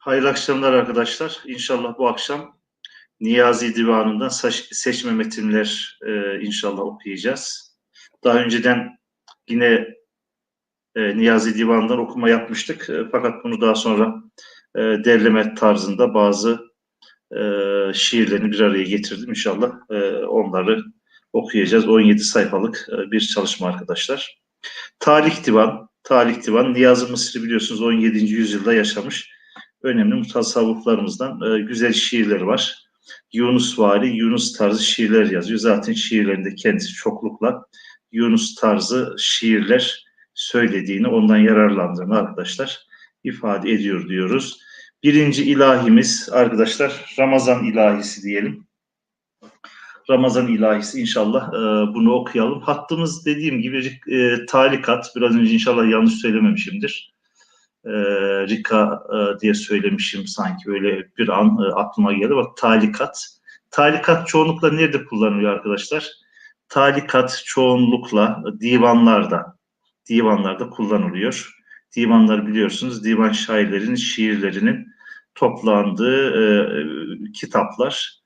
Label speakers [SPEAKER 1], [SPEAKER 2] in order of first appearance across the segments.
[SPEAKER 1] Hayırlı akşamlar arkadaşlar. İnşallah bu akşam Niyazi Divanı'ndan seçme metinler inşallah okuyacağız. Daha önceden yine Niyazi Divanı'ndan okuma yapmıştık. Fakat bunu daha sonra derleme tarzında bazı şiirlerini bir araya getirdim. İnşallah onları okuyacağız. 17 sayfalık bir çalışma arkadaşlar. Talik Divan, Talik Divan, Niyazi Mısri biliyorsunuz 17. yüzyılda yaşamış önemli mutasavvıflarımızdan güzel şiirleri var. Yunusvari, Yunus tarzı şiirler yazıyor. Zaten şiirlerinde kendisi çoklukla Yunus tarzı şiirler söylediğini, ondan yararlandığını arkadaşlar ifade ediyor diyoruz. Birinci ilahimiz arkadaşlar Ramazan ilahisi diyelim. Ramazan ilahisi inşallah bunu okuyalım. Hattımız dediğim gibi talikat. Biraz önce inşallah yanlış söylememişimdir. Rika diye söylemişim sanki öyle bir an aklıma geldi. Bak talikat. Talikat çoğunlukla nerede kullanılıyor arkadaşlar? Talikat çoğunlukla divanlarda kullanılıyor. Divanlar biliyorsunuz divan şairlerinin şiirlerinin toplandığı kitaplar.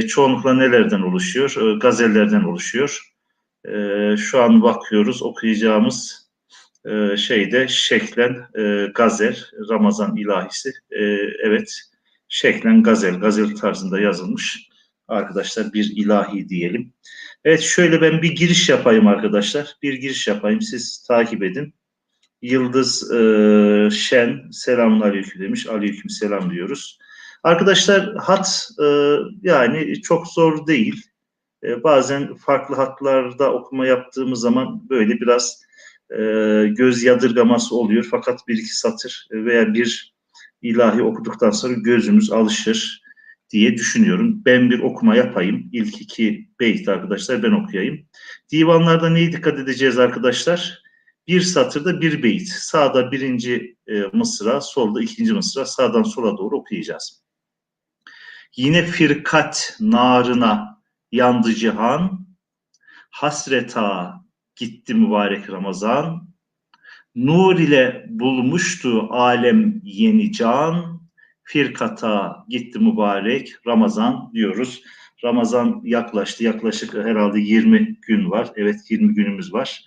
[SPEAKER 1] Çoğunlukla nelerden oluşuyor? Gazellerden oluşuyor. Şu an bakıyoruz okuyacağımız şeyde şeklen gazel, Ramazan ilahisi. Evet, şeklen gazel tarzında yazılmış. Arkadaşlar bir ilahi diyelim. Evet şöyle ben bir giriş yapayım arkadaşlar. Bir giriş yapayım siz takip edin. Yıldız Şen selamun aleyküm demiş. Aleyküm selam diyoruz. Arkadaşlar hat yani çok zor değil. Bazen farklı hatlarda okuma yaptığımız zaman böyle biraz göz yadırgaması oluyor. Fakat bir iki satır veya bir ilahi okuduktan sonra gözümüz alışır diye düşünüyorum. Ben bir okuma yapayım. İlk iki beyt arkadaşlar ben okuyayım. Divanlarda neye dikkat edeceğiz arkadaşlar? Bir satırda bir beyt. Sağda birinci mısra, solda ikinci mısra. Sağdan sola doğru okuyacağız. Yine firkat narına yandı cihan, hasreta gitti mübarek Ramazan, nur ile bulmuştu alem yeni can, firkata gitti mübarek Ramazan diyoruz. Ramazan yaklaştı. Yaklaşık herhalde 20 gün var. Evet 20 günümüz var.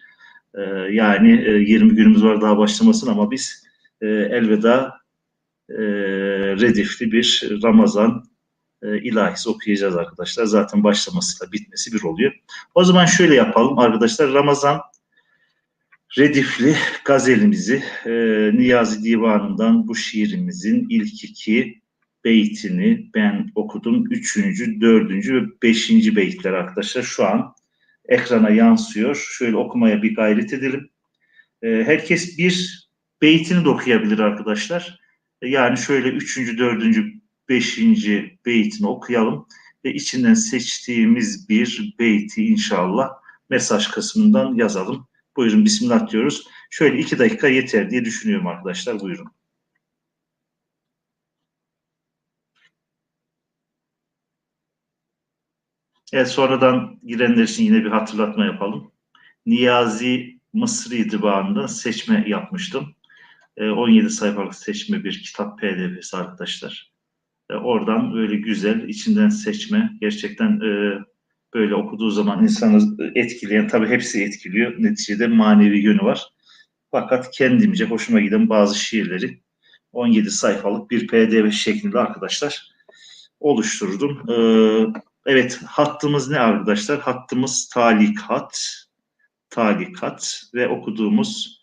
[SPEAKER 1] Yani 20 günümüz var daha başlamasın ama biz elveda redifli bir Ramazan ilahisi okuyacağız arkadaşlar. Zaten başlamasıyla bitmesi bir oluyor. O zaman şöyle yapalım arkadaşlar. Ramazan redifli gazelimizi Niyazi Divanı'ndan bu şiirimizin ilk iki beytini ben okudum. Üçüncü, dördüncü ve beşinci beytler arkadaşlar şu an ekrana yansıyor. Şöyle okumaya bir gayret edelim. Herkes bir beytini de okuyabilir arkadaşlar. Yani şöyle üçüncü, dördüncü, beşinci beytini okuyalım ve içinden seçtiğimiz bir beyti inşallah mesaj kısmından yazalım. Buyurun bismillah diyoruz. Şöyle 2 dakika yeter diye düşünüyorum arkadaşlar. Buyurun. Evet sonradan girenler için yine bir hatırlatma yapalım. Niyazi Mısri Divanı'nda seçme yapmıştım. 17 sayfalık seçme bir kitap PDF'si arkadaşlar. Oradan böyle güzel içinden seçme gerçekten böyle okuduğu zaman insanı etkileyen tabii hepsi etkiliyor. Neticede manevi yönü var. Fakat kendimce hoşuma giden bazı şiirleri 17 sayfalık bir PDF şeklinde arkadaşlar oluşturdum. Evet hattımız ne arkadaşlar? Hattımız talikat ve okuduğumuz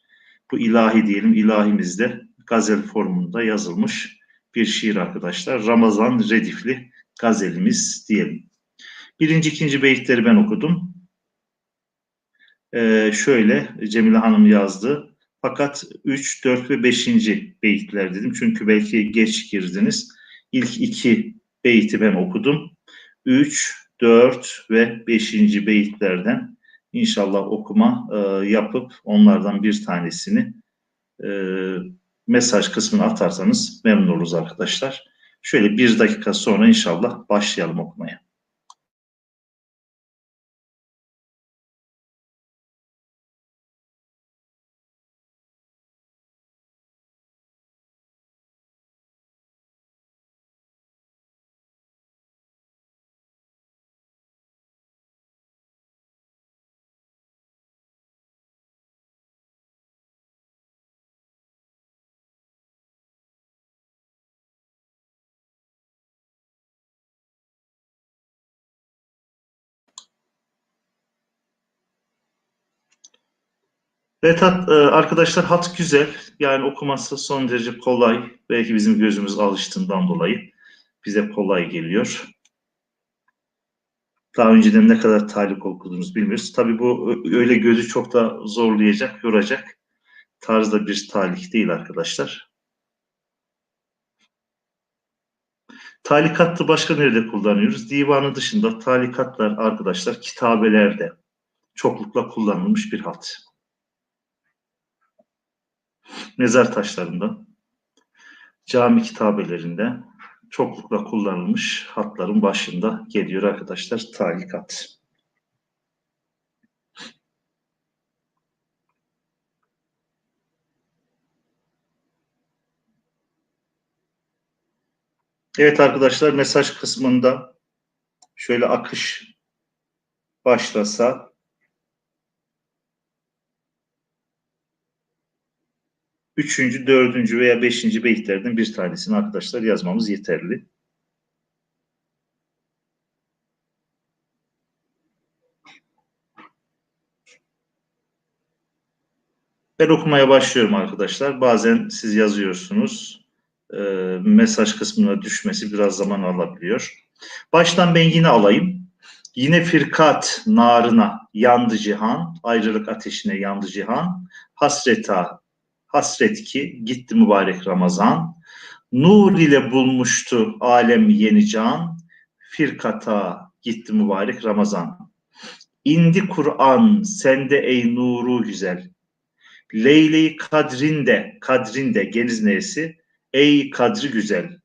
[SPEAKER 1] bu ilahi diyelim ilahimizde gazel formunda yazılmış bir şiir arkadaşlar. Ramazan redifli gazelimiz diyelim. Birinci, ikinci beyitleri ben okudum. Şöyle Cemile Hanım yazdı. Fakat 3, 4 ve beşinci beyitler dedim. Çünkü belki geç girdiniz. İlk iki beyti ben okudum. 3, 4 ve beşinci beyitlerden inşallah okuma yapıp onlardan bir tanesini e, mesaj kısmına atarsanız memnun oluruz arkadaşlar. Şöyle 1 dakika sonra inşallah başlayalım okumaya. Evet arkadaşlar, hat güzel. Yani okuması son derece kolay. Belki bizim gözümüz alıştığından dolayı bize kolay geliyor. Daha önceden ne kadar talik okudunuz bilmiyoruz. Tabii bu öyle gözü çok da zorlayacak, yoracak tarzda bir talik değil arkadaşlar. Talikatı başka nerede kullanıyoruz? Divanı dışında talikatlar arkadaşlar kitabelerde çoklukla kullanılmış bir hat. Mezar taşlarında, cami kitabelerinde çoklukla kullanılmış hatların başında geliyor arkadaşlar talikat. Evet arkadaşlar, mesaj kısmında şöyle akış başlasa, üçüncü, dördüncü veya beşinci beyitlerden bir tanesini arkadaşlar yazmamız yeterli. Ben okumaya başlıyorum arkadaşlar. Bazen siz yazıyorsunuz. Mesaj kısmına düşmesi biraz zaman alabiliyor. Baştan ben yine alayım. Yine firkat narına yandı cihan, ayrılık ateşine yandı cihan, hasreta, hasret ki gitti mübarek Ramazan, nur ile bulmuştu alem yeni can, firkata gitti mübarek Ramazan. İndi Kur'an sende ey nuru güzel, Leyle-i kadrinde, kadrinde geniz neyesi, ey kadri güzel.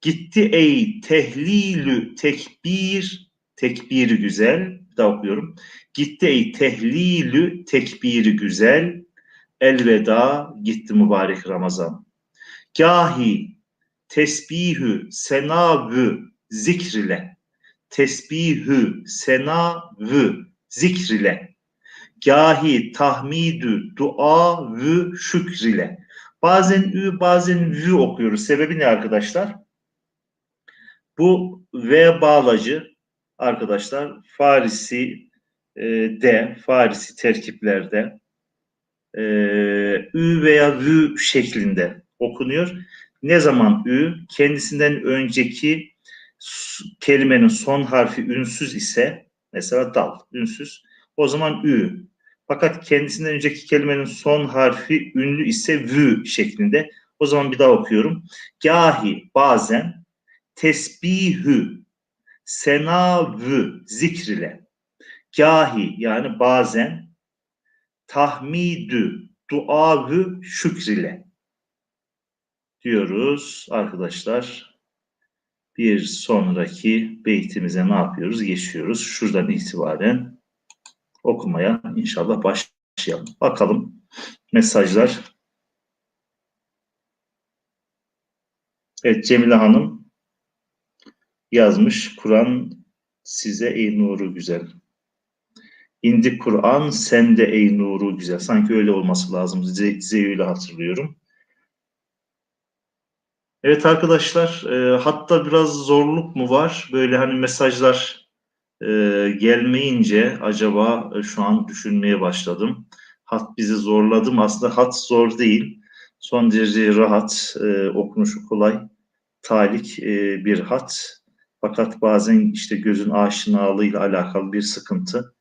[SPEAKER 1] Gitti ey tehlilü tekbir, tekbiri güzel. Bir daha okuyorum. Gitti ey tehlilü tekbiri güzel. Elveda gitti mübarek Ramazan. Gahi tesbihü senavü zikrile. Tesbihü senavü zikrile. Gahi tahmidü dua vü şükrile. Bazen ü bazen vü okuyoruz. Sebebi ne arkadaşlar? Bu V bağlacı arkadaşlar Farisi Farisi terkiplerde Ü veya Vü şeklinde okunuyor. Ne zaman Ü kendisinden önceki kelimenin son harfi ünsüz ise, mesela dal ünsüz, o zaman Ü. Fakat kendisinden önceki kelimenin son harfi ünlü ise Vü şeklinde. O zaman bir daha okuyorum. Gahi bazen tesbihü senavü zikrile. Gahi yani bazen tahmidü duavü şükrile diyoruz arkadaşlar. Bir sonraki beytimize ne yapıyoruz? Geçiyoruz. Şuradan itibaren okumaya inşallah başlayalım. Bakalım mesajlar. Evet, Cemile Hanım yazmış. Kur'an size ey nuru güzel. İndi Kur'an sende ey nuru güzel. Sanki öyle olması lazım. Zeyü'yle hatırlıyorum. Evet arkadaşlar, hatta biraz zorluk mu var? Böyle hani mesajlar e, gelmeyince acaba şu an düşünmeye başladım. Hat bizi zorladı mı? Aslında hat zor değil. Son derece rahat, okunuşu kolay, talik bir hat. Fakat bazen işte gözün aşinalığıyla alakalı bir sıkıntı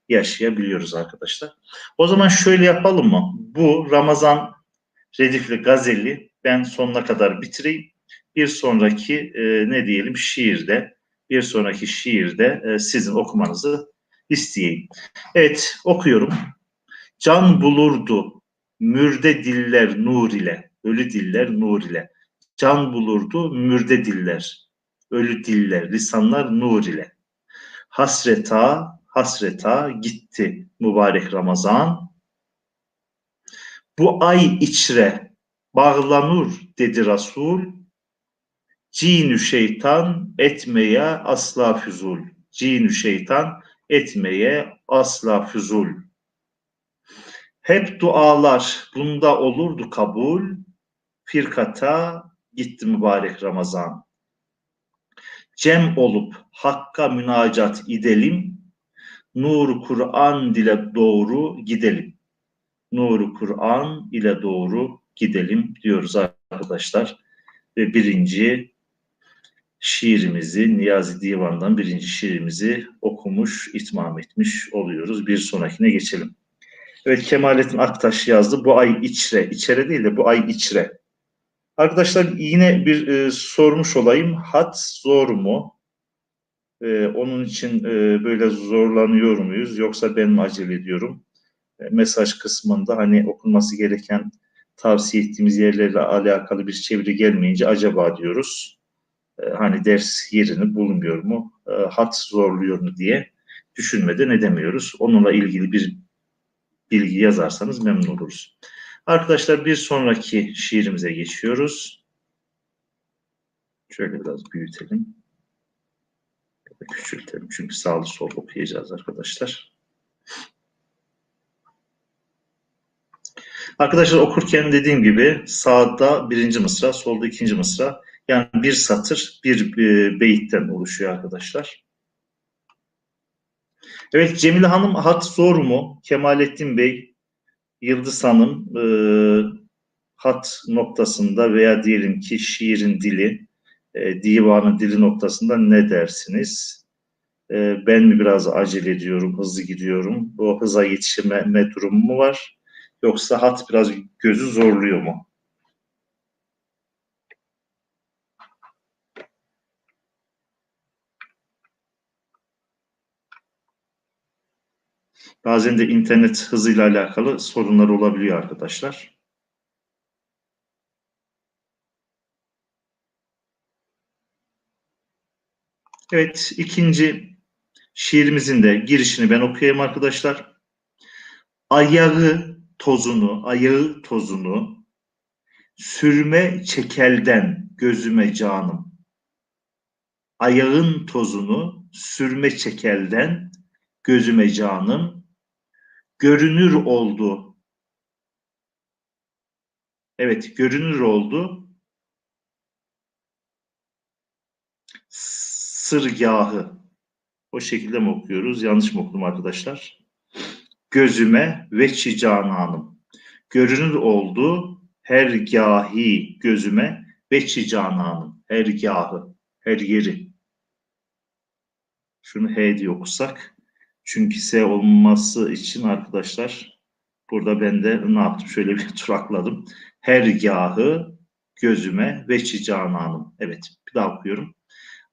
[SPEAKER 1] yaşayabiliyoruz arkadaşlar. O zaman şöyle yapalım mı? Bu Ramazan Redifli Gazeli ben sonuna kadar bitireyim. Bir sonraki ne diyelim şiirde, bir sonraki şiirde sizin okumanızı isteyeyim. Evet, okuyorum. Can bulurdu mürde diller nur ile, ölü diller nur ile. Can bulurdu mürde diller, ölü diller, lisanlar nur ile. Hasreta, hasreta gitti mübarek Ramazan. Bu ay içre bağlanur dedi Resul. Cinü şeytan etmeye asla füzul. Cinü şeytan etmeye asla füzul. Hep dualar bunda olurdu kabul. Firkata gitti mübarek Ramazan. Cem olup Hakk'a münacat edelim. Nuru Kur'an ile doğru gidelim. Nuru Kur'an ile doğru gidelim diyoruz arkadaşlar. Ve birinci şiirimizi, Niyazi Divan'dan birinci şiirimizi okumuş, itmam etmiş oluyoruz. Bir sonrakine geçelim. Evet, Kemalettin Aktaş yazdı. Bu ay içre, içere değil de bu ay içre. Arkadaşlar yine bir sormuş olayım. Hat zor mu? Onun için böyle zorlanıyor muyuz? Yoksa ben mi acele ediyorum? Mesaj kısmında hani okunması gereken tavsiye ettiğimiz yerlerle alakalı bir çeviri gelmeyince acaba diyoruz. Hani ders yerini bulmuyor mu? Hat zorluyor mu diye düşünmeden edemiyoruz. Onunla ilgili bir bilgi yazarsanız memnun oluruz. Arkadaşlar bir sonraki şiirimize geçiyoruz. Şöyle biraz büyütelim. Küçültelim. Çünkü sağlı sol okuyacağız arkadaşlar. Arkadaşlar okurken dediğim gibi sağda birinci mısra, solda ikinci mısra. Yani bir satır, bir beyitten oluşuyor arkadaşlar. Evet, Cemile Hanım hat zor mu? Kemalettin Bey, Yıldız Hanım hat noktasında veya diyelim ki şiirin dili, divanın dili noktasında ne dersiniz? Ben mi biraz acele ediyorum, hızlı gidiyorum? O hıza yetişme durumu mu var? Yoksa hat biraz gözü zorluyor mu? Bazen de internet hızıyla alakalı sorunlar olabiliyor arkadaşlar. Evet, ikinci şiirimizin de girişini ben okuyayım arkadaşlar. Ayağı tozunu sürme çekelden gözüme canım. Ayağın tozunu sürme çekelden gözüme canım. Görünür oldu. Evet, görünür oldu. Sırgahı. O şekilde mi okuyoruz? Yanlış mı okudum arkadaşlar? Gözüme veçi cananım. Görünür oldu hergahi gözüme veçi cananım. Hergahı, her yeri. Şunu H diye okusak. Çünkü S olması için arkadaşlar burada ben de ne yaptım? Şöyle bir durakladım. Hergahı gözüme veçi cananım. Evet, bir daha okuyorum.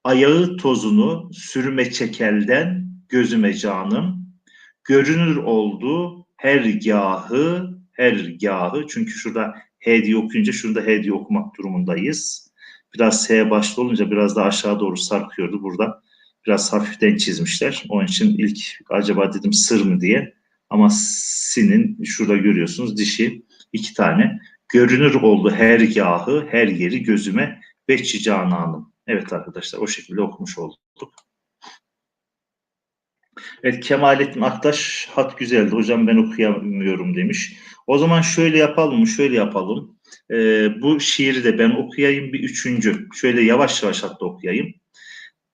[SPEAKER 1] Ayağı tozunu sürme çekelden gözüme canım. Görünür oldu hergahı. Çünkü şurada H diye okuyunca şurada H diye okumak durumundayız. Biraz S başlı olunca biraz da aşağı doğru sarkıyordu. Burada biraz hafiften çizmişler. Onun için ilk acaba dedim sır mı diye. Ama sinin şurada görüyorsunuz dişi iki tane. Görünür oldu hergahı, her yeri gözüme Bekçi Canan'ım. Evet arkadaşlar o şekilde okumuş olduk. Evet, Kemalettin Aktaş hat güzeldi. Hocam ben okuyamıyorum demiş. O zaman şöyle yapalım mı? Şöyle yapalım. Bu şiiri de ben okuyayım bir üçüncü. Şöyle yavaş yavaş hatta okuyayım.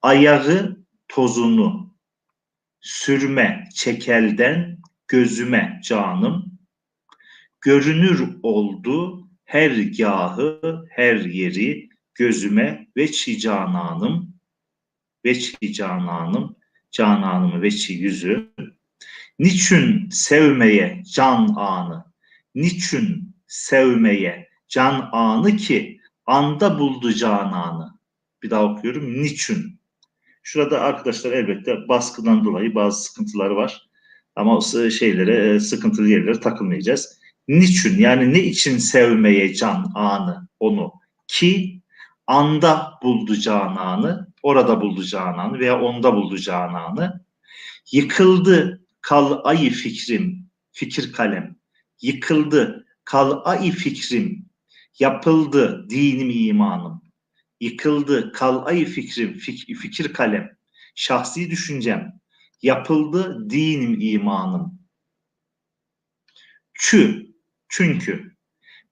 [SPEAKER 1] Ayağı tozunu sürme çekelden gözüme canım. Görünür oldu hergahı her yeri gözüme veçi cananım. Veçi cananım. Cananımı veçi yüzü. Niçin sevmeye can anı? Niçin sevmeye can anı ki anda buldu cananı? Bir daha okuyorum. Niçin? Şurada arkadaşlar elbette baskıdan dolayı bazı sıkıntıları var. Ama o şeylere, sıkıntılı yerlere takılmayacağız. Niçin? Yani ne için sevmeye can anı onu? Ki anda buldu cananı, orada buldu cananı veya onda buldu cananı. Yıkıldı kal'ayı fikrim, fikir kalem. Yıkıldı kal'ayı fikrim, yapıldı dinim imanım. Yıkıldı kal'ayı fikrim, fikir kalem. Şahsi düşüncem, yapıldı dinim imanım. Çünkü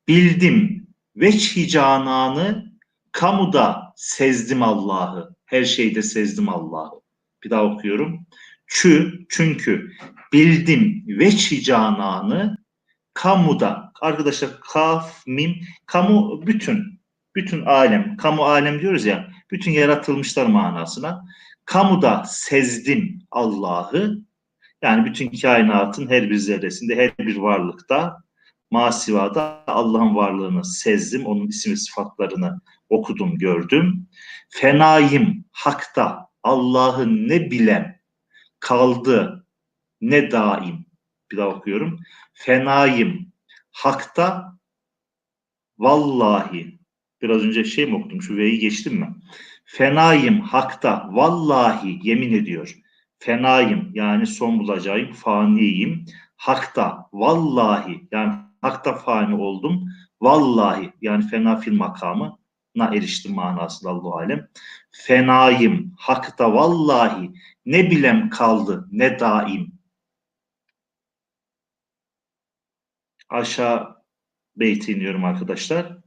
[SPEAKER 1] bildim veçhi cananı, kamuda sezdim Allah'ı. Her şeyde sezdim Allah'ı. Bir daha okuyorum. Çünkü bildim veçi cananı kamuda. Arkadaşlar kaf, mim, kamu bütün alem, kamu alem diyoruz ya, bütün yaratılmışlar manasına. Kamuda sezdim Allah'ı, yani bütün kainatın her bir zerresinde, her bir varlıkta, masivada Allah'ın varlığını sezdim, onun isim ve sıfatlarını okudum, gördüm. Fenayim hakta Allah'ı ne bilem kaldı ne daim. Bir daha okuyorum. Fenayim hakta vallahi. Biraz önce şey mi okudum? Şu V'yi geçtim mi? Fenayim hakta vallahi yemin ediyor. Fenayim yani son bulacağım, faniyim. Hakta vallahi yani hakta fani oldum. Vallahi yani fena fil makamı na eriştim manasında Allahu alem. Fenayim hakta vallahi ne bilem kaldı ne daim. Aşağı beyti iniyorum arkadaşlar.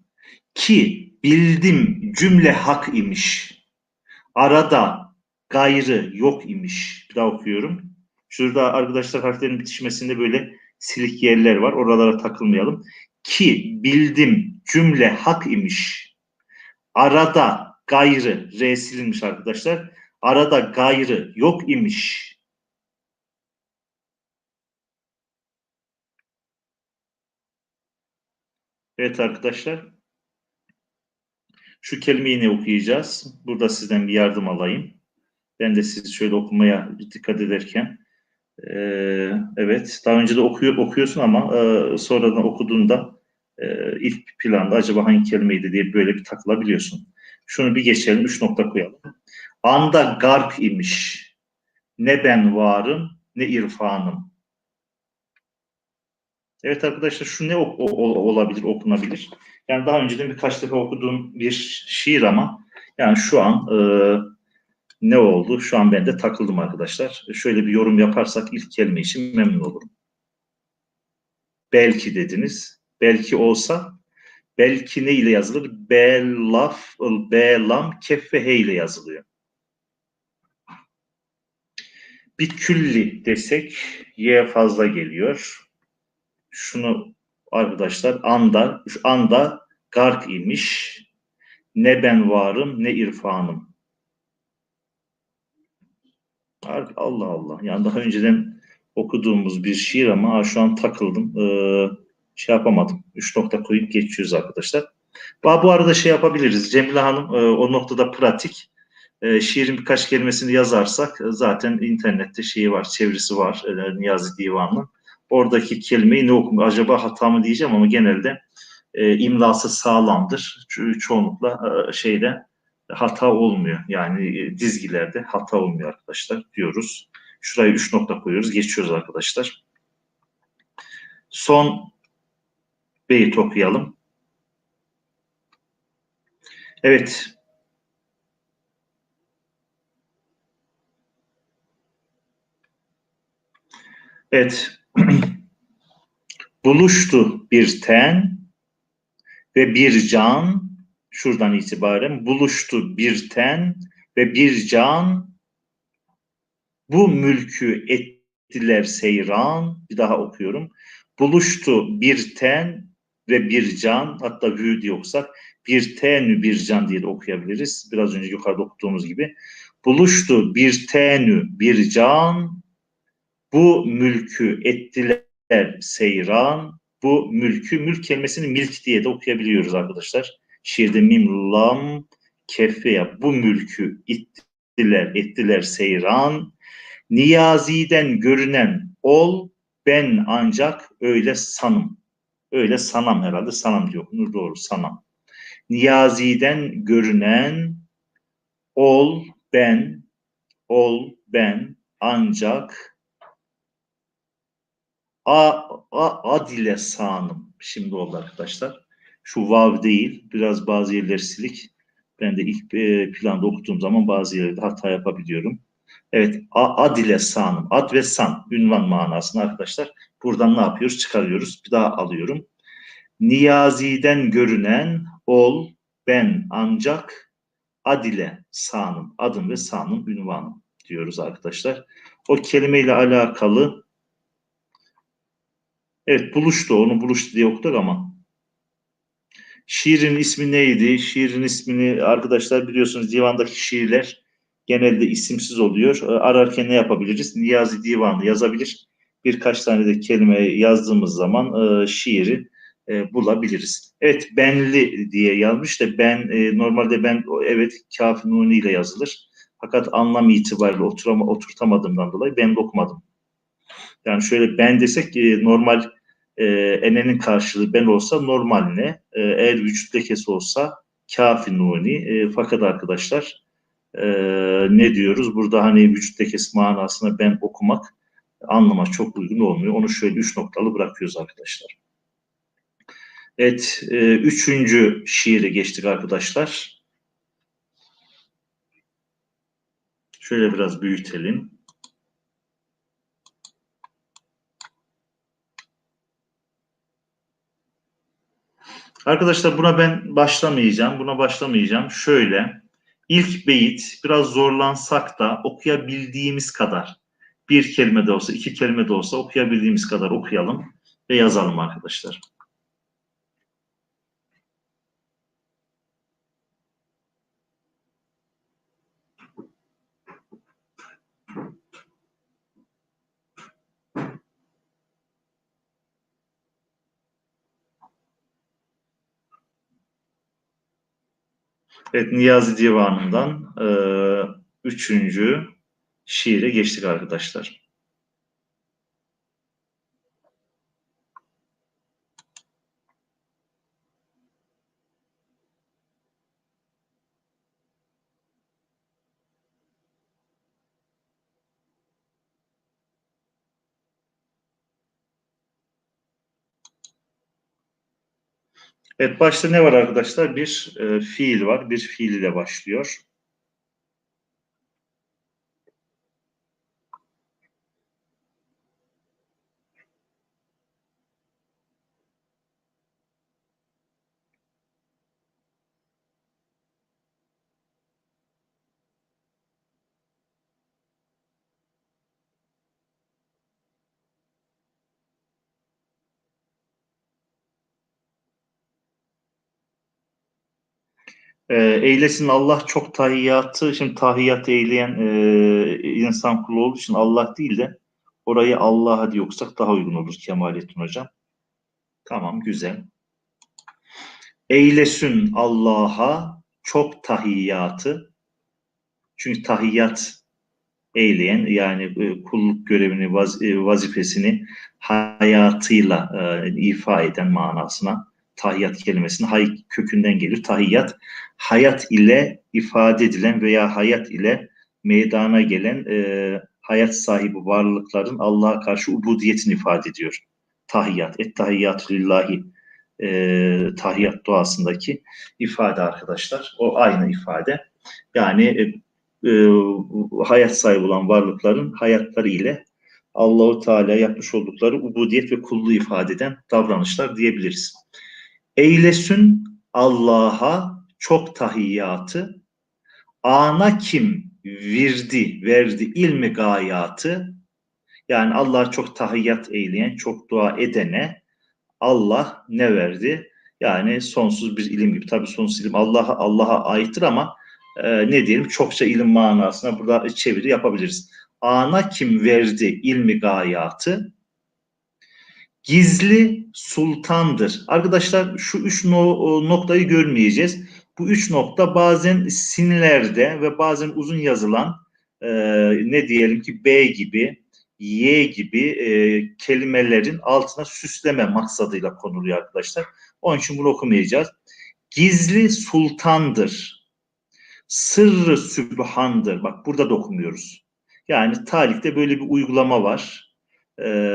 [SPEAKER 1] Ki bildim cümle hak imiş. Arada gayrı yok imiş. Bir daha okuyorum. Şurada arkadaşlar harflerin bitişmesinde böyle silik yerler var. Oralara takılmayalım. Ki bildim cümle hak imiş. Arada gayrı, R silinmiş arkadaşlar. Arada gayrı yok imiş. Evet arkadaşlar. Şu kelimeyi ne okuyacağız? Burada sizden bir yardım alayım. Ben de sizi şöyle okumaya dikkat ederken evet daha önce de okuyorsun ama sonradan okuduğunda ilk planda acaba hangi kelimeydi diye böyle bir takılabiliyorsun. Şunu bir geçelim, 3 nokta koyalım. Anda garp imiş. Ne ben varım ne irfanım. Evet arkadaşlar şu ne olabilir, okunabilir? Yani daha önceden birkaç defa okuduğum bir şiir ama yani şu an ne oldu? Şu an ben de takıldım arkadaşlar. Şöyle bir yorum yaparsak ilk kelime için memnun olurum. Belki dediniz. Belki olsa belki ne ile yazılır? Belaf, belam, kef ve he ile yazılıyor. Bir külli desek y fazla geliyor. Şunu arkadaşlar anda gark imiş. Ne ben varım ne irfanım. Allah Allah. Yani daha önceden okuduğumuz bir şiir ama şu an takıldım. Şey yapamadım. 3 nokta koyup geçiyoruz arkadaşlar. Bu arada şey yapabiliriz. Cemile Hanım o noktada pratik. Şiirin birkaç kelimesini yazarsak zaten internette şeyi var, çevirisi var. Niyazi Divanı'nın. Oradaki kelimeyi ne okum? Acaba hata mı diyeceğim ama genelde imlası sağlamdır. Çoğunlukla şeyde hata olmuyor. Yani dizgilerde hata olmuyor arkadaşlar diyoruz. Şuraya 3 nokta koyuyoruz. Geçiyoruz arkadaşlar. Son beyit okuyalım. Evet. Evet. Buluştu bir ten ve bir can, şuradan itibaren buluştu bir ten ve bir can, bu mülkü ettiler seyran. Bir daha okuyorum. Buluştu bir ten ve bir can, hatta vü yoksak bir tenü bir can diye de okuyabiliriz. Biraz önce yukarıda okuduğumuz gibi. Buluştu bir tenü bir can, bu mülkü ettiler seyran. Bu mülkü, mülk kelimesini milk diye de okuyabiliyoruz arkadaşlar. Şiirde mim, lam, kefe yap. Bu mülkü ettiler seyran. Niyazi'den görünen ol, ben ancak öyle sanım. Öyle sanam herhalde, sanam diyor. Doğru, sanam. Niyazi'den görünen ol, ben ancak adile sanım. Şimdi oldu arkadaşlar. Şu vav değil. Biraz bazı yerleri silik. Ben de ilk planda okuduğum zaman bazı yerlerde hata yapabiliyorum. Evet, adile sanım. Ad ve san, ünvan manasını arkadaşlar. Buradan ne yapıyoruz? Çıkarıyoruz. Bir daha alıyorum. Niyazi'den görünen ol, ben ancak adile sanım. Adım ve sanım, ünvanım. diyoruz arkadaşlar. O kelimeyle alakalı, evet, buluştu, onu buluştu diye okuduk ama şiirin ismi neydi? Şiirin ismini arkadaşlar biliyorsunuz, divandaki şiirler genelde isimsiz oluyor. Ararken ne yapabiliriz? Niyazi Divanı yazabilir. Birkaç tane de kelime yazdığımız zaman şiiri bulabiliriz. Evet, benli diye yazmış da ben, normalde ben, evet, kaf nuni ile yazılır. Fakat anlam itibariyle oturtamadığımdan dolayı ben de okumadım. Yani şöyle ben desek, normal, enenin karşılığı ben olsa normal ne? Eğer vücut lekesi olsa kafi nuni. Fakat arkadaşlar, ne diyoruz? Burada hani vücut lekesi manasına ben okumak anlama çok uygun olmuyor. Onu şöyle 3 noktalı bırakıyoruz arkadaşlar. Evet, 3. şiire geçtik arkadaşlar. Şöyle biraz büyütelim. Arkadaşlar buna ben başlamayacağım. Buna başlamayacağım. Şöyle, ilk beyit biraz zorlansak da okuyabildiğimiz kadar, bir kelime de olsa, iki kelime de olsa okuyabildiğimiz kadar okuyalım ve yazalım arkadaşlar. Evet, Niyazi Divanı'ndan 3. şiire geçtik arkadaşlar. Evet, başta ne var arkadaşlar? Bir fiil var. Bir fiil ile başlıyor. Eylesin Allah çok tahiyyatı. Şimdi tahiyyat eyleyen insan kulu olduğu için Allah değil de orayı Allah'a diye okusak daha uygun olur Kemalettin Hocam. Tamam, güzel. Eylesin Allah'a çok tahiyyatı. Çünkü tahiyyat eyleyen, yani kulluk görevini, vazifesini hayatıyla ifa eden manasına tahiyyat kelimesinin kökünden gelir. Tahiyyat, hayat ile ifade edilen veya hayat ile meydana gelen hayat sahibi varlıkların Allah'a karşı ubudiyetini ifade ediyor. Tahiyyat, et-tahiyyatü lillahi, tahiyyat duasındaki ifade arkadaşlar. O aynı ifade. Yani hayat sahibi olan varlıkların hayatları ile Allahu Teala yapmış oldukları ubudiyet ve kulluğu ifade eden davranışlar diyebiliriz. Eylesün Allah'a çok tahiyyatı, ana kim verdi ilmi gayatı, yani Allah'a çok tahiyyat eyleyen, çok dua edene Allah ne verdi? Yani sonsuz bir ilim gibi. Tabii sonsuz ilim Allah'a aittir ama ne diyelim, çokça ilim manasına burada çeviri yapabiliriz. Ana kim verdi ilmi gayatı? Gizli sultandır. Arkadaşlar şu 3 noktayı görmeyeceğiz. Bu 3 nokta bazen sinlerde ve bazen uzun yazılan, ne diyelim ki B gibi, Y gibi kelimelerin altına süsleme maksadıyla konuluyor arkadaşlar. Onun için bunu okumayacağız. Gizli sultandır. Sırrı sübhandır. Bak, burada dokumuyoruz. Yani talikte böyle bir uygulama var.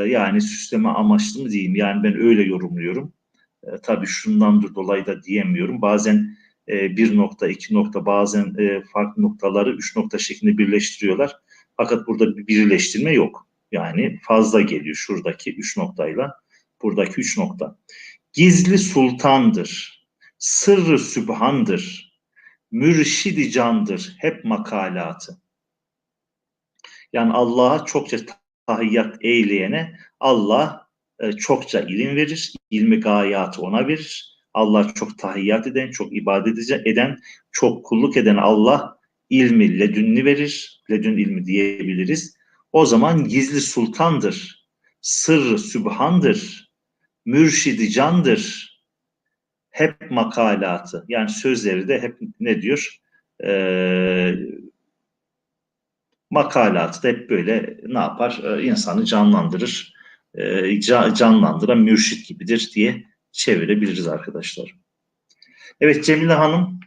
[SPEAKER 1] Yani süsleme amaçlı mı diyeyim? Yani ben öyle yorumluyorum. Tabii şundandır dolayı da diyemiyorum. Bazen 1 nokta, 2 nokta, bazen farklı noktaları 3 nokta şeklinde birleştiriyorlar. Fakat burada bir birleştirme yok. Yani fazla geliyor şuradaki 3 noktayla buradaki 3 nokta. Gizli sultandır. Sırrı sübhandır. Mürşidi candır. Hep makalatı. Yani Allah'a çokça tahiyyat eyleyene Allah çokça ilim verir. İlmi gayatı ona verir. Allah çok tahiyyat eden, çok ibadet eden, çok kulluk eden Allah ilmi ledünni verir. Ledün ilmi diyebiliriz. O zaman gizli sultandır. Sırrı sübhandır. Mürşidi candır. Hep makalatı. Yani sözleri de hep ne diyor? Makalatı da hep böyle ne yapar? İnsanı canlandırır. Canlandıran mürşit gibidir diye çevirebiliriz arkadaşlar. Evet Cemile Hanım,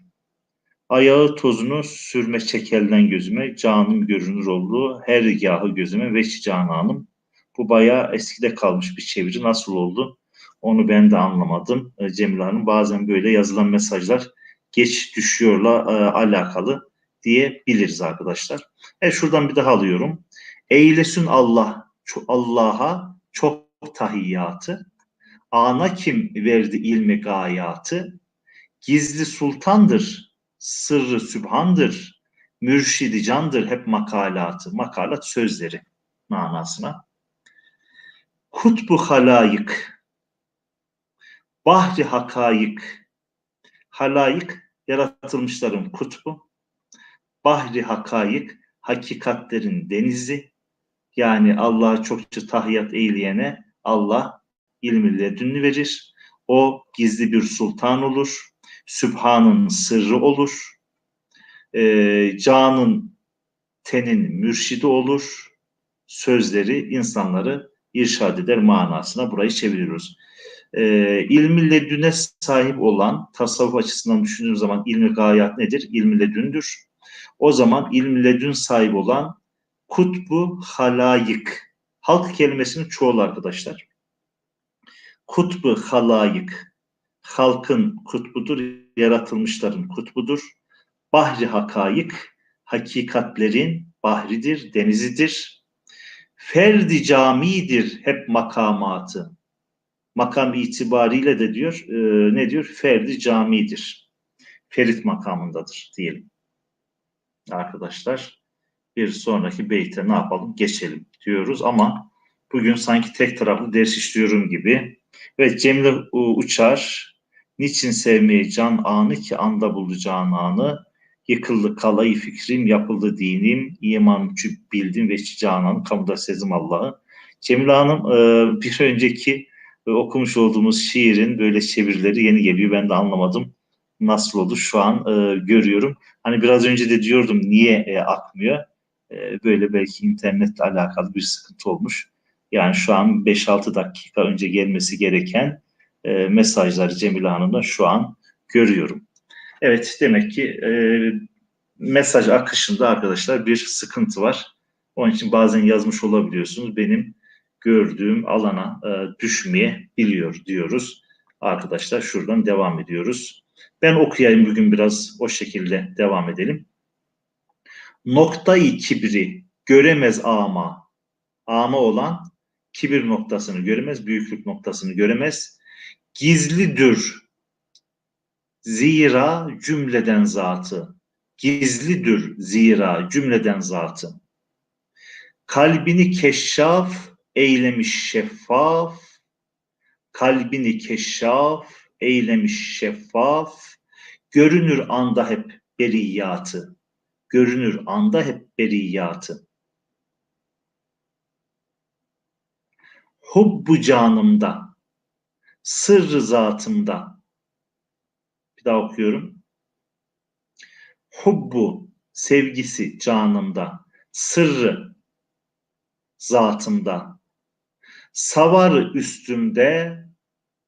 [SPEAKER 1] ayağı tozunu sürme çekelden gözüme, canım görünür oldu, her gahı gözüme veç cananım. Bu bayağı eskide kalmış bir çeviri. Nasıl oldu? Onu ben de anlamadım. Cemile Hanım, bazen böyle yazılan mesajlar geç düşüyorla alakalı diyebiliriz arkadaşlar. Şuradan bir daha alıyorum. Eylesin Allah'a çok tahiyyatı. Ana kim verdi ilmi gayatı? Gizli sultandır, sırrı sübhandır, mürşidi candır, hep makalatı. Makalat sözleri manasına. Kutbu halayık, bahri hakayık. Halayık yaratılmışların kutbu. Bahri hakayık, hakikatlerin denizi. Yani Allah'a çokça tahiyyat eyleyene Allah ilmi ledünni verir. O gizli bir sultan olur. Sübhan'ın sırrı olur. Canın, tenin mürşidi olur. Sözleri insanları irşad eder manasına burayı çeviriyoruz. İlmi ledüne sahip olan, tasavvuf açısından düşündüğümüz zaman ilmi gayat nedir? İlmi ledündür. O zaman ilmi ledün sahibi olan kutbu halayık. Halk kelimesinin çoğulu arkadaşlar. Kutbu halayık. Halkın kutbudur, yaratılmışların kutbudur. Bahri hakayık, hakikatlerin bahridir, denizidir. Ferdi camidir hep makamatı. Makam itibariyle de diyor, ne diyor? Ferdi camidir. Ferit makamındadır diyelim. Arkadaşlar bir sonraki beyte ne yapalım? Geçelim diyoruz ama bugün sanki tek taraflı ders işliyorum gibi. Evet Cemile Uçar, niçin sevmeyi can anı ki anda buldu cananı, yıkıldı kalayı fikrim, yapıldı dinim, imançı bildim ve cananı, kamuda sezim Allah'ı. Cemile Hanım bir önceki okumuş olduğumuz şiirin böyle çevirileri yeni geliyor. Ben de anlamadım nasıl oldu. Şu an görüyorum. Hani biraz önce de diyordum niye akmıyor. Böyle belki internetle alakalı bir sıkıntı olmuş. Yani şu an 5-6 dakika önce gelmesi gereken mesajları Cemile Hanım'da şu an görüyorum. Evet demek ki mesaj akışında arkadaşlar bir sıkıntı var. Onun için bazen yazmış olabiliyorsunuz. Benim gördüğüm alana düşmeyebiliyor diyoruz. Arkadaşlar şuradan devam ediyoruz. Ben okuyayım bugün biraz o şekilde devam edelim. Noktayı kibri göremez ama. Ama olan kibir noktasını göremez, büyüklük noktasını göremez. Gizlidir zira cümleden zatı. Gizlidir zira cümleden zatı. Kalbini keşşaf eylemiş şeffaf. Kalbini keşşaf eylemiş şeffaf. Görünür anda hep beriyatı. Görünür anda hep beriyatı. Hubbu canımda, sırrı zatımda. Bir daha okuyorum. Hubbu, sevgisi canımda, sırrı zatımda. Savar üstümde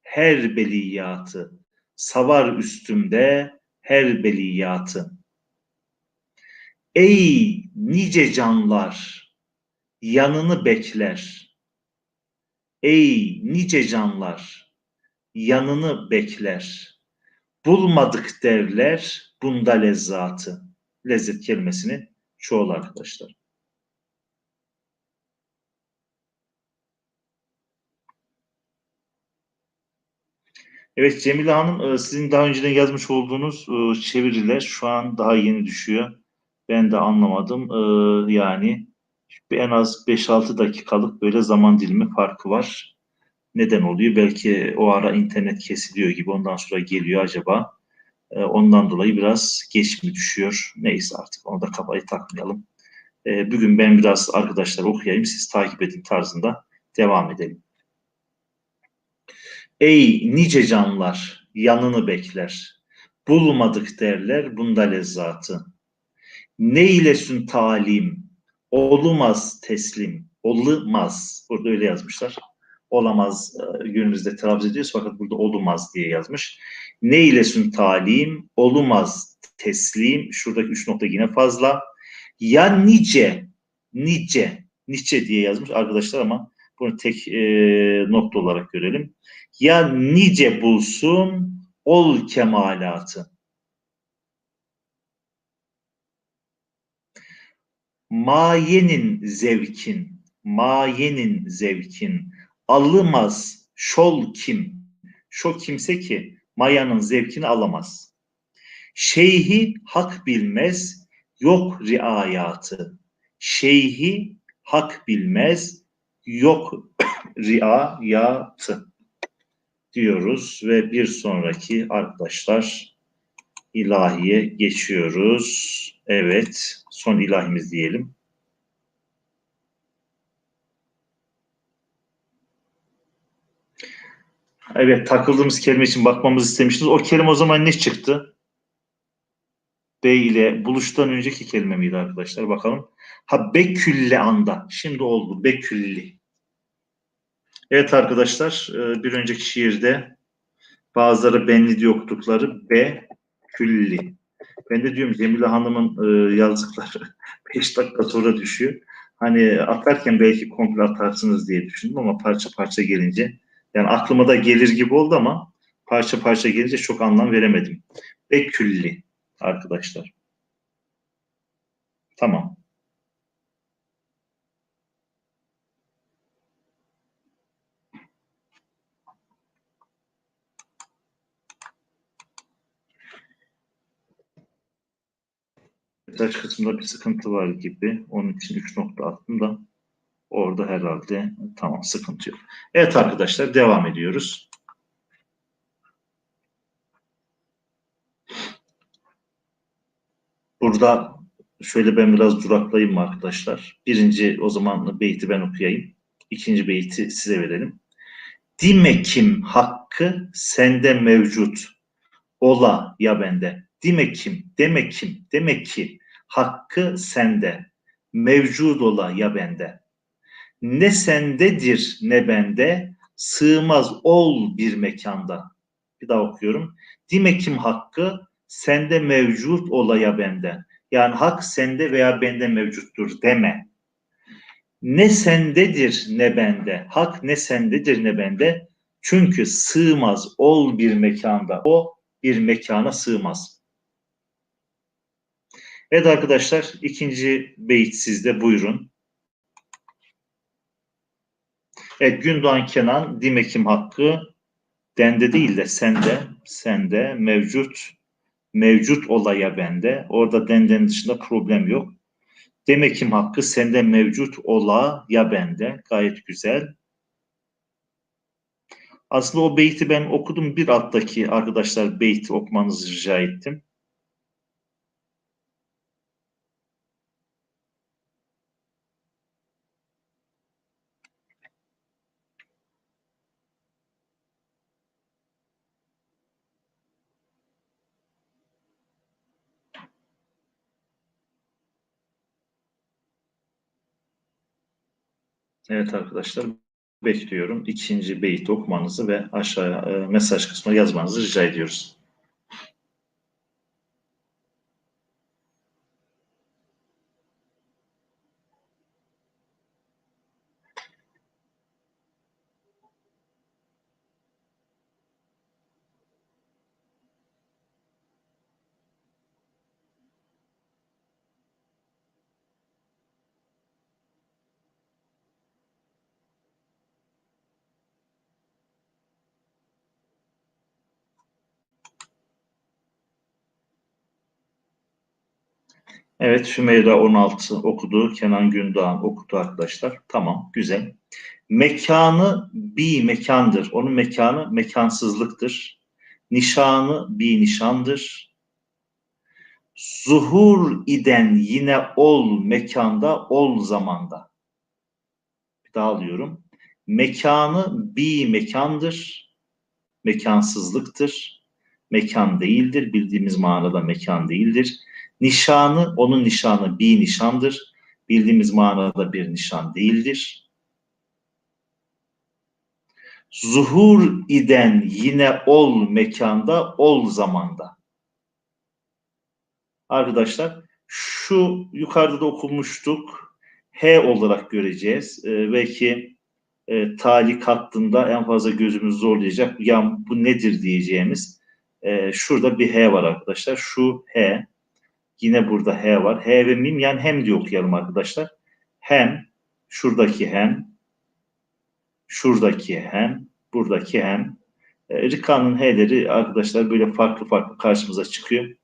[SPEAKER 1] her beliyatı. Savar üstümde her beliyatı. Ey nice canlar, yanını bekler. Ey nice canlar, yanını bekler. Bulmadık derler bunda lezzatı. Lezzet kelimesini çoğul arkadaşlar. Evet Cemile Hanım sizin daha önceden yazmış olduğunuz çeviriler şu an daha yeni düşüyor. Ben de anlamadım. Yani En az 5-6 dakikalık böyle zaman dilimi farkı var. Neden oluyor? Belki o ara internet kesiliyor gibi ondan sonra geliyor acaba. Ondan dolayı biraz geç mi düşüyor? Neyse artık onu da kafayı takmayalım. Bugün ben biraz arkadaşlar okuyayım, siz takip edin tarzında devam edelim. Ey nice canlar yanını bekler. Bulmadık derler bunda lezzatı. Neylesün talim, olmaz teslim, olmaz. Burada öyle yazmışlar. Olamaz günümüzde telaffuz ediyoruz fakat burada olmaz diye yazmış. Neylesün talim, olmaz teslim. Şuradaki 3 nokta yine fazla. Ya nice diye yazmış arkadaşlar ama bunu tek nokta olarak görelim. Ya nice bulsun ol kemalatı. Mayenin zevkin, alımaz şol kim? Şo kimse ki mayanın zevkini alamaz. Şeyhi hak bilmez, yok riayatı. Şeyhi hak bilmez, yok riayatı diyoruz ve bir sonraki arkadaşlar ilahiye geçiyoruz. Evet, son ilahimiz diyelim. Evet, takıldığımız kelime için bakmamızı istemiştiniz. O kelime o zaman ne çıktı? B ile buluştan önceki kelime miydi arkadaşlar? Bakalım. Ha bekülle anda. Şimdi oldu. Bekülli. Evet arkadaşlar, bir önceki şiirde bazıları benli diye okudukları bekülli. Ben de diyorum Cemile Hanım'ın yazdıkları 5 dakika sonra düşüyor. Hani atarken belki komple atarsınız diye düşündüm ama parça parça gelince yani aklıma da gelir gibi oldu ama parça parça gelince çok anlam veremedim. Ve külli arkadaşlar. Tamam. Mesaj kısmında bir sıkıntı var gibi. Onun için 3 nokta attım da orada herhalde tamam sıkıntı yok. Evet arkadaşlar devam ediyoruz. Burada şöyle ben biraz duraklayayım arkadaşlar. Birinci o zaman beyti ben okuyayım. İkinci beyti size verelim. Dime kim hakkı sende mevcut ola ya bende. Dime kim, deme kim, demek ki hakkı sende mevcut ola ya bende. Ne sendedir ne bende sığmaz ol bir mekanda. Bir daha okuyorum. Dime kim hakkı sende mevcut ola ya bende. Yani hak sende veya bende mevcuttur deme. Ne sendedir ne bende. Hak ne sendedir ne bende. Çünkü sığmaz ol bir mekanda. O bir mekana sığmaz. Evet arkadaşlar ikinci beyit sizde buyurun. Evet Gündoğan Kenan Dimekim Hakkı dende değil de sende mevcut olaya bende. Orada denden dışında problem yok. Demekim hakkı sende mevcut ola ya bende. Gayet güzel. Aslında o beyti ben okudum. Bir alttaki arkadaşlar beyti okumanızı rica ettim. Evet arkadaşlar bekliyorum. İkinci beyti okumanızı ve aşağıya mesaj kısmına yazmanızı rica ediyoruz. Evet, Sümeyra 16 okudu. Kenan Gündoğan okudu arkadaşlar. Tamam, güzel. Mekanı bir mekandır. Onun mekanı mekansızlıktır. Nişanı bir nişandır. Zuhur iden yine ol mekanda, ol zamanda. Bir daha alıyorum. Mekanı bir mekandır. Mekansızlıktır. Mekan değildir. Bildiğimiz manada mekan değildir. Nişanı, onun nişanı bir nişandır. Bildiğimiz manada bir nişan değildir. Zuhur iden yine ol mekanda, ol zamanda. Arkadaşlar şu yukarıda da okumuştuk. H olarak göreceğiz. Belki talik hattında en fazla gözümüz zorlayacak. Ya bu nedir diyeceğimiz. Şurada bir H var arkadaşlar. Şu H. Yine burada H var. H ve mim yani hem diye okuyalım arkadaşlar. Hem, şuradaki hem, şuradaki hem, buradaki hem. Rika'nın H'leri arkadaşlar böyle farklı farklı karşımıza çıkıyor.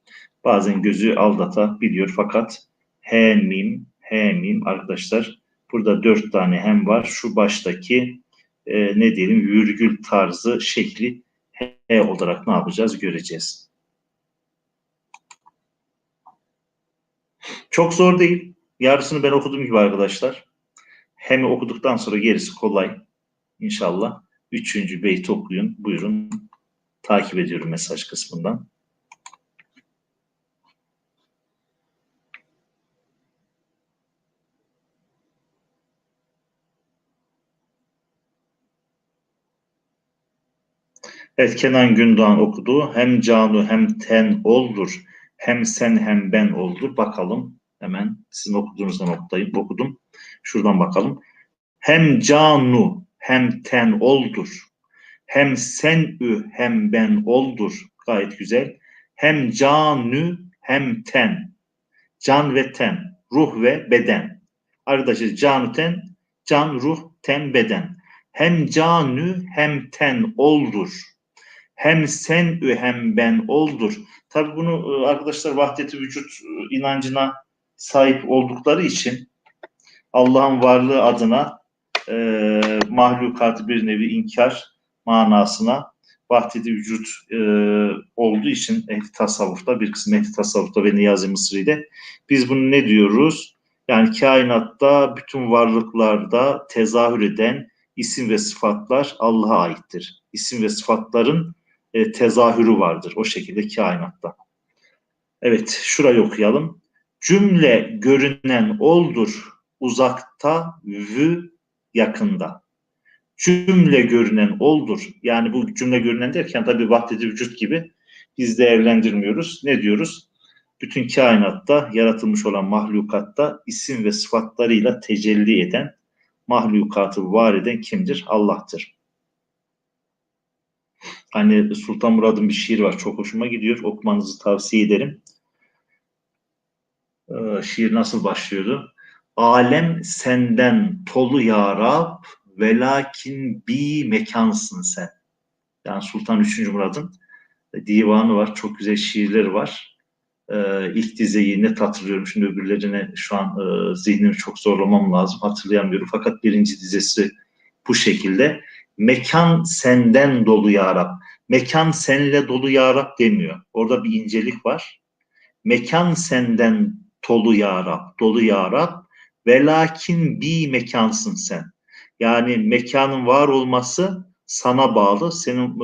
[SPEAKER 1] Bazen gözü aldatabiliyor fakat H mim, H mim arkadaşlar. Burada 4 tane hem var. Şu baştaki ne diyelim virgül tarzı şekli H olarak ne yapacağız göreceğiz. Çok zor değil. Yarısını ben okuduğum gibi arkadaşlar. Hem'i okuduktan sonra gerisi kolay. İnşallah. 3. beyti okuyun. Buyurun. Takip ediyorum mesaj kısmından. Evet, Kenan Gündoğan okudu. Hem canu hem ten oldur. Hem sen hem ben oldur. Bakalım. Hemen sizin okuduğunuzdan okudum. Şuradan bakalım. Hem canu hem ten oldur. Hem sen ü hem ben oldur. Gayet güzel. Hem canü hem ten. Can ve ten. Ruh ve beden. Arkadaşlar canü ten. Can, ruh, ten, beden. Hem canü hem ten oldur. Hem sen ü hem ben oldur. Tabi bunu arkadaşlar vahdeti vücut inancına sahip oldukları için Allah'ın varlığı adına mahlukatı bir nevi inkar manasına vahdeti vücut olduğu için ehli tasavvufta bir kısım ehli tasavvufta ve Niyazi Mısri'de biz bunu ne diyoruz? Yani kainatta bütün varlıklarda tezahür eden isim ve sıfatlar Allah'a aittir. İsim ve sıfatların tezahürü vardır o şekilde kainatta. Evet, şurayı okuyalım. Cümle görünen oldur uzakta vü yakında. Cümle görünen oldur. Yani bu cümle görünen derken tabii vahdeti vücut gibi biz değerlendirmiyoruz. Ne diyoruz? Bütün kainatta yaratılmış olan mahlukatta isim ve sıfatlarıyla tecelli eden, mahlukatı var eden kimdir? Allah'tır. Hani Sultan Murad'ın bir şiir var. Çok hoşuma gidiyor. Okumanızı tavsiye ederim. Şiir nasıl başlıyordu? Alem senden tolu ya Rab, velakin bir mekansın sen. Yani Sultan 3. Murad'ın divanı var. Çok güzel şiirleri var. İlk dizeyi net hatırlıyorum. Şimdi öbürlerine şu an zihnimi çok zorlamam lazım. Hatırlayamıyorum. Fakat birinci dizesi bu şekilde. Mekan senden dolu ya Rab. Mekan senle dolu ya Rab demiyor. Orada bir incelik var. Mekan senden dolu ya Rab, dolu ya Rab. Velakin bir mekansın sen. Yani mekanın var olması sana bağlı, senin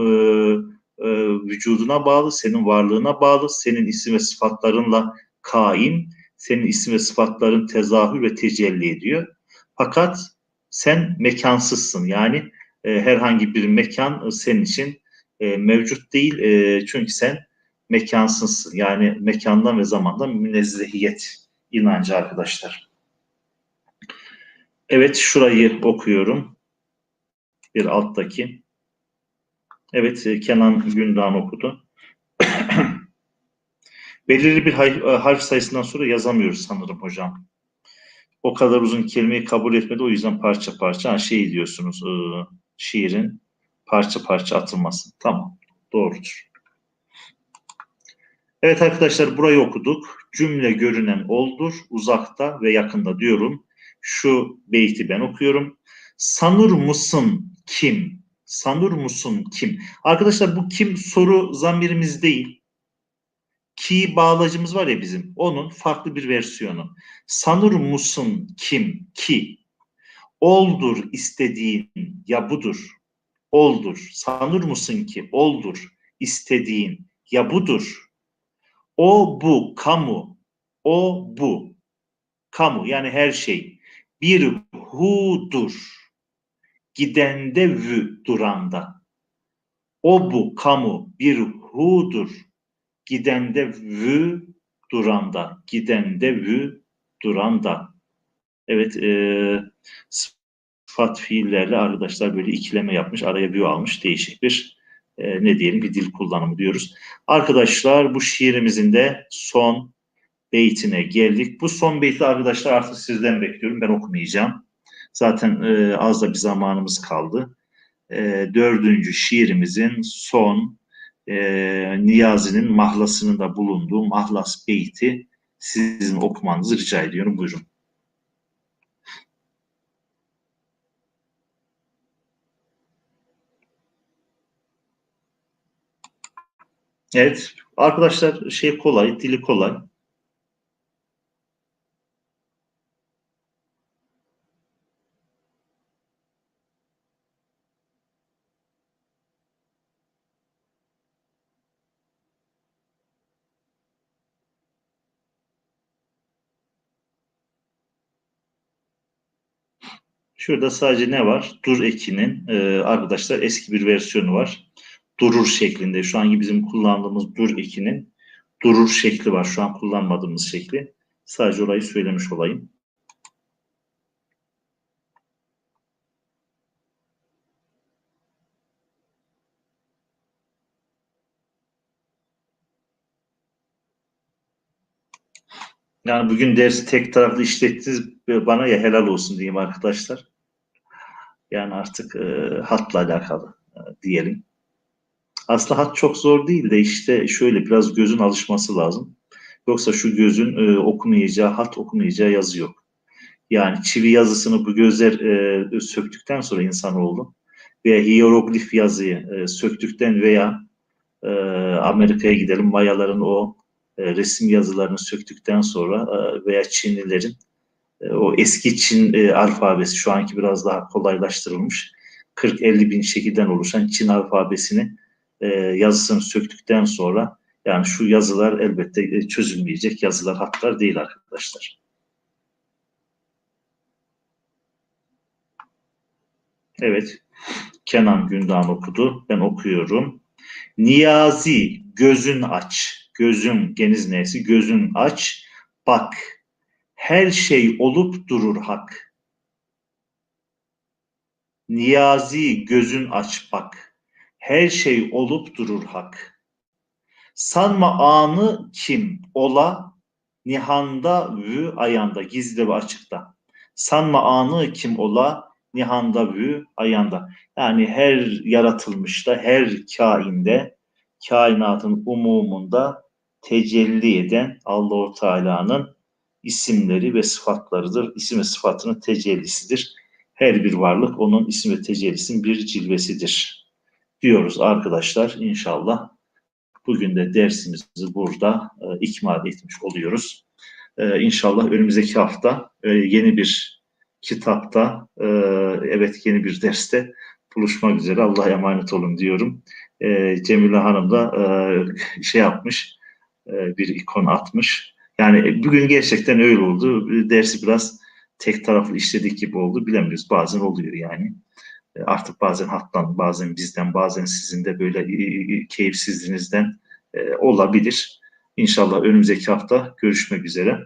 [SPEAKER 1] vücuduna bağlı, senin varlığına bağlı, senin isim ve sıfatlarınla kaim, senin isim ve sıfatların tezahür ve tecelli ediyor. Fakat sen mekansızsın. Yani herhangi bir mekan senin için mevcut değil. Çünkü sen mekansızsın. Yani mekandan ve zamandan münezzehiyet inancı arkadaşlar. Evet, şurayı okuyorum. Bir alttaki. Evet, Kenan Gündoğan okudu. Belirli bir harf sayısından sonra yazamıyoruz sanırım hocam. O kadar uzun kelimeyi kabul etmedi. O yüzden parça parça şey diyorsunuz. Şiirin parça parça atılması. Tamam. Doğrudur. Evet arkadaşlar burayı okuduk. Cümle görünen oldur, uzakta ve yakında diyorum. Şu beyti ben okuyorum. Sanur musun kim? Sanur musun kim? Arkadaşlar bu kim soru zamirimiz değil. Ki bağlacımız var ya bizim. Onun farklı bir versiyonu. Sanur musun kim? Ki. Oldur istediğin ya budur. Oldur. Sanır mısın ki oldur istediğin ya budur. O bu kamu. O bu kamu yani her şey. Bir hudur. Gidende vü duranda. O bu kamu bir hudur. Gidende vü duranda. Gidende vü duranda. Evet, sıfat fiillerle arkadaşlar böyle ikileme yapmış, araya bir almış değişik bir ne diyelim bir dil kullanımı diyoruz. Arkadaşlar bu şiirimizin de son beytine geldik. Bu son beyti arkadaşlar artık sizden bekliyorum. Ben okumayacağım. Zaten az da bir zamanımız kaldı. Dördüncü şiirimizin son Niyazi'nin mahlasının da bulunduğu mahlas beyti sizin okumanızı rica ediyorum. Buyurun. Evet arkadaşlar şey kolay, dili kolay. Şurada sadece ne var? Dur ekinin arkadaşlar eski bir versiyonu var. Durur şeklinde. Şu anki bizim kullandığımız dur ekinin durur şekli var. Şu an kullanmadığımız şekli. Sadece orayı söylemiş olayım. Yani bugün dersi tek taraflı işlettiniz. Bana ya helal olsun diyeyim arkadaşlar. Yani artık hatla alakalı diyelim. Aslında hat çok zor değil de işte şöyle biraz gözün alışması lazım. Yoksa şu gözün okumayacağı hat, okumayacağı yazı yok. Yani çivi yazısını bu gözler söktükten sonra insanoğlu veya hieroglif yazıyı söktükten veya Amerika'ya gidelim Mayaların o resim yazılarını söktükten sonra veya Çinlilerin o eski Çin alfabesi şu anki biraz daha kolaylaştırılmış 40-50 bin şekilden oluşan Çin alfabesini yazısını söktükten sonra yani şu yazılar elbette çözülmeyecek yazılar hatlar değil arkadaşlar. Evet, Kenan Gündoğan okudu. Ben okuyorum. Niyazi gözün aç. Gözün geniz nesi? Gözün aç. Bak. Her şey olup durur hak. Niyazi gözün aç bak. Her şey olup durur hak. Sanma anı kim ola nihanda vü ayanda gizli ve açıkta. Sanma anı kim ola nihanda vü ayanda. Yani her yaratılmışta, her kainde, kainatın umumunda tecelli eden Allah-u Teala'nın isimleri ve sıfatlarıdır. İsim ve sıfatının tecellisidir. Her bir varlık onun isim ve tecellisinin bir cilvesidir diyoruz arkadaşlar. İnşallah bugün de dersimizi burada ikmal etmiş oluyoruz. İnşallah önümüzdeki hafta yeni bir kitapta, evet yeni bir derste buluşmak üzere. Allah'a emanet olun diyorum. Cemile Hanım da şey yapmış, bir ikon atmış. Yani bugün gerçekten öyle oldu. Dersi biraz tek taraflı işledik gibi oldu. Bilemiyoruz. Bazen oluyor yani. Artık bazen hattan, bazen bizden, bazen sizin de böyle keyifsizliğinizden olabilir. İnşallah önümüzdeki hafta görüşmek üzere.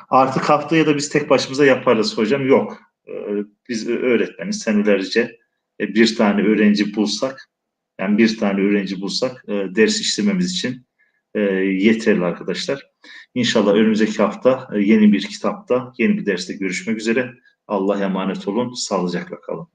[SPEAKER 1] Artık haftaya da biz tek başımıza yaparız hocam. Yok. Biz öğretmeniz senelerce bir tane öğrenci bulsak, yani bir tane öğrenci bulsak ders işlememiz için yeterli arkadaşlar. İnşallah önümüzdeki hafta yeni bir kitapta, yeni bir derste görüşmek üzere. Allah'a emanet olun. Sağlıcakla kalın.